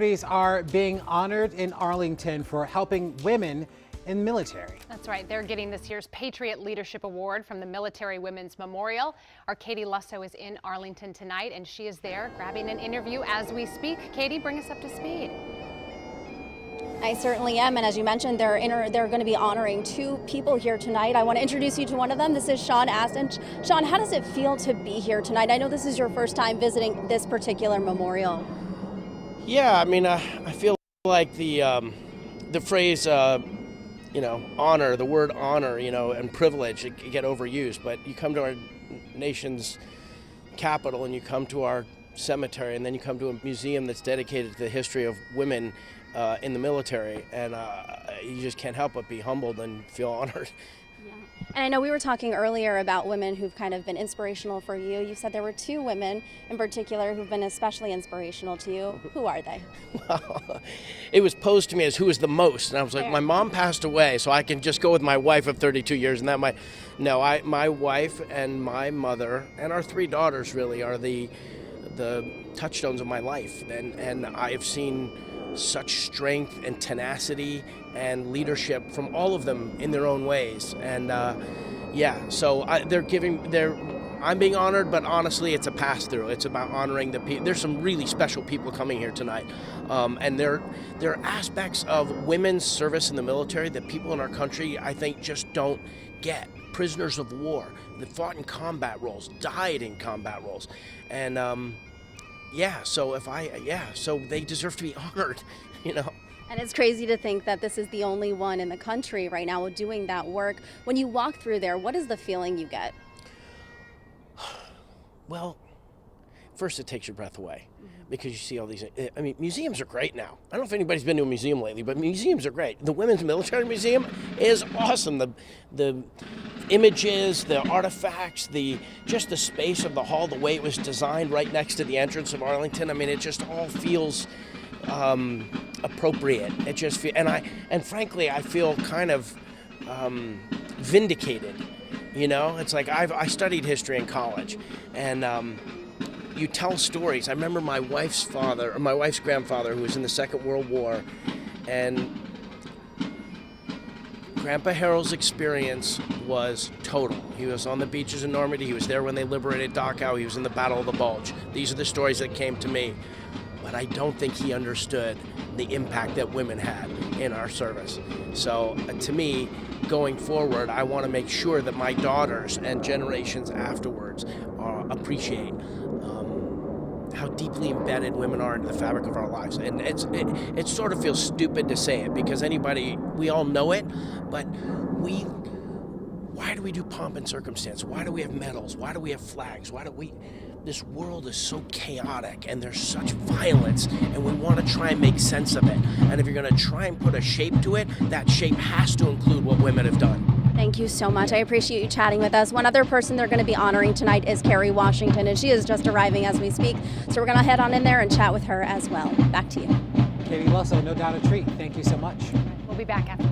Celebrities are being honored in Arlington for helping women in the military. That's right. They're getting this year's Patriot Leadership Award from the Military Women's Memorial. Our Katie Lusso is in Arlington tonight, and she is there grabbing an interview as we speak. Katie, bring us up to speed. I certainly am, and as you mentioned, they're going to be honoring two people here tonight. I want to introduce you to one of them. This is Astin. Sean, how does it feel to be here tonight? I know this is your first time visiting this particular memorial. Yeah, I mean, I feel like the phrase, honor, the word honor, and privilege, it get overused. But you come to our nation's capital and you come to our cemetery, and then you come to a museum that's dedicated to the history of women in the military, and you just can't help but be humbled and feel honored. Yeah. And I know we were talking earlier about women who've kind of been inspirational for you. You said there were two women in particular who've been especially inspirational to you. Who are they? Well, it was posed to me as who is the most, and I was like, my mom passed away, so I can just go with my wife of 32 years, and that my wife and my mother and our three daughters really are the touchstones of my life, and I've seen such strength and tenacity and leadership from all of them in their own ways, and so I'm being honored, but honestly it's a pass-through. It's about honoring the people. There's some really special people coming here tonight, and there are aspects of women's service in the military that people in our country, I think, just don't get. Prisoners of war that fought in combat roles, died in combat roles, and so they deserve to be honored, And it's crazy to think that this is the only one in the country right now doing that work. When you walk through there, what is the feeling you get? Well, first it takes your breath away because you see all these, museums are great now. I don't know if anybody's been to a museum lately, but museums are great. The Women's Military Museum is awesome. The images, the artifacts, just the space of the hall, the way it was designed right next to the entrance of Arlington. It just all feels appropriate. It just and frankly, I feel kind of vindicated. It's like I studied history in college, and you tell stories. I remember my wife's grandfather, who was in the Second World War, and Grandpa Harold's experience was total. He was on the beaches in Normandy. He was there when they liberated Dachau. He was in the Battle of the Bulge. These are the stories that came to me. But I don't think he understood the impact that women had in our service. So to me, going forward, I want to make sure that my daughters and generations afterwards appreciate how deeply embedded women are into the fabric of our lives. And it sort of feels stupid to say it because we all know it, but why do we do pomp and circumstance? Why do we have medals? Why do we have flags? This world is so chaotic and there's such violence, and we want to try and make sense of it. And if you're going to try and put a shape to it, that shape has to include what women have done. Thank you so much. I appreciate you chatting with us. One other person they're going to be honoring tonight is Kerry Washington, and she is just arriving as we speak. So we're going to head on in there and chat with her as well. Back to you. Katie Lusso, no doubt a treat. Thank you so much. We'll be back after.